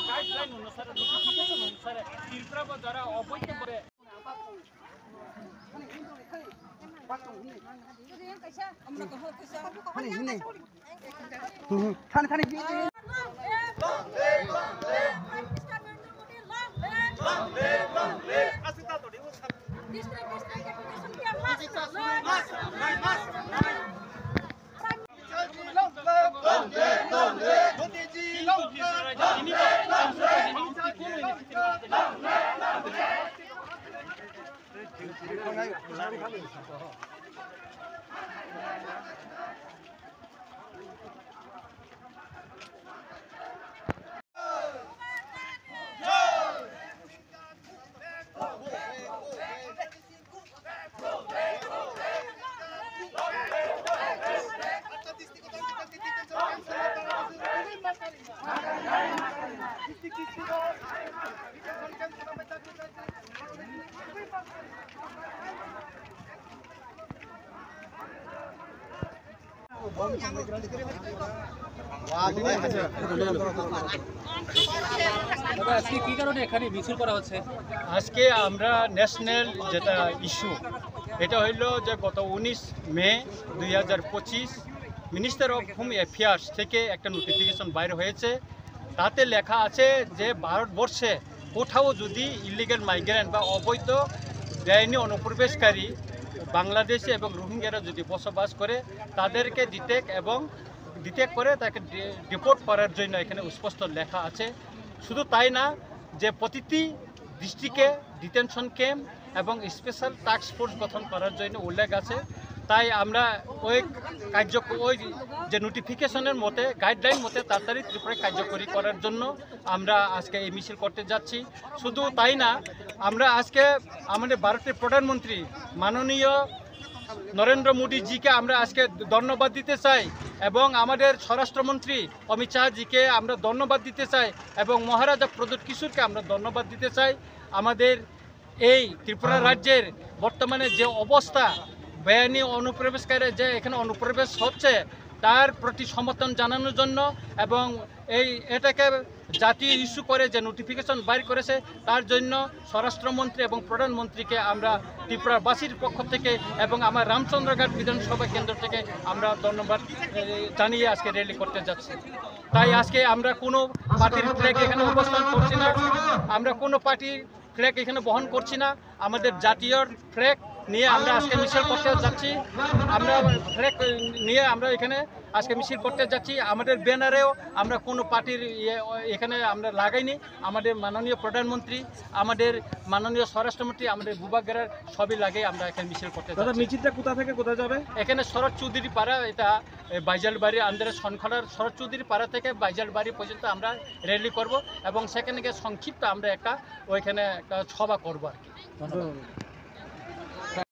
Guideline অনুসারে notification অনুসারে ত্রিপুরা যারা অবৈধভাবে আজকে আমরা ন্যাশনাল যেটা ইস্যু এটা হইল যে গত 19 মে 2025 মিনিস্টার অফ হোম অ্যাফেয়ার্স থেকে একটা নোটিফিকেশন বাইর হয়েছে। তাতে লেখা আছে যে ভারতবর্ষে কোথাও যদি ইলিগাল মাইগ্রেন্ট বা অবৈধ বেআইনি অনুপ্রবেশকারী বাংলাদেশে এবং রোহিঙ্গারা যদি বসবাস করে তাদেরকে ডিটেক্ট করে তাকে ডিপোর্ট করার জন্য এখানে স্পষ্ট লেখা আছে। শুধু তাই না, যে প্রতিটি ডিস্ট্রিক্টে ডিটেনশন ক্যাম্প এবং স্পেশাল টাস্ক ফোর্স গঠন করার জন্য উল্লেখ আছে। তাই আমরা ওই যে নোটিফিকেশনের মতে গাইডলাইন মতে তাড়াতাড়ি ত্রিপুরায় কার্যকরী করার জন্য আমরা আজকে এই মিছিল করতে যাচ্ছি। শুধু তাই না, আমরা আজকে আমাদের ভারতের প্রধানমন্ত্রী মাননীয় নরেন্দ্র মোদীজিকে আমরা আজকে ধন্যবাদ দিতে চাই এবং আমাদের স্বরাষ্ট্রমন্ত্রী অমিত শাহজিকে আমরা ধন্যবাদ দিতে চাই এবং মহারাজা প্রদ্যোৎ কিশোরকে আমরা ধন্যবাদ দিতে চাই। আমাদের এই ত্রিপুরা রাজ্যের বর্তমানে যে অবস্থা, বেআইনি অনুপ্রবেশকারী যে এখানে অনুপ্রবেশ হচ্ছে তার প্রতি সমর্থন জানানোর জন্য এবং এটাকে জাতীয় ইস্যু করে যে নোটিফিকেশন বাইর করেছে তার জন্য স্বরাষ্ট্রমন্ত্রী এবং প্রধানমন্ত্রীকে আমরা ত্রিপুরাবাসীর পক্ষ থেকে এবং আমার রামচন্দ্রঘাট বিধানসভা কেন্দ্র থেকে আমরা ধন্যবাদ জানিয়ে আজকে র্যালি করতে যাচ্ছি। তাই আজকে আমরা কোনো পার্টির ফ্ল্যাগ এখানে অবস্থান করছি না, আমরা কোনো পার্টির ফ্ল্যাগ এখানে বহন করছি না। আমাদের জাতীয় ফ্ল্যাগ নিয়ে আমরা আজকে মিছিল করতে যাচ্ছি। আমরা ফ্ল্যাগ নিয়ে আমরা এখানে আজকে মিছিল করতে যাচ্ছি। আমাদের ব্যানারেও আমরা কোনো পার্টির এখানে আমরা লাগাইনি। আমাদের মাননীয় প্রধানমন্ত্রী, আমাদের মাননীয় স্বরাষ্ট্রমন্ত্রী, আমাদের ভূভাগের সবই লাগে আমরা এখানে মিছিল করতে যাচ্ছি। মিছিলটা কোথা থেকে কোথায় যাবে? এখানে শরৎ চৌধুরী পাড়া, এটা বাইজালবাড়ি আন্দারে সনখলার শরৎ চৌধুরী পাড়া থেকে বাইজালবাড়ি পর্যন্ত আমরা র্যালি করব এবং সেখানে গিয়ে সংক্ষিপ্ত আমরা ওইখানে একটা সভা করবো আর কি। ধন্যবাদ।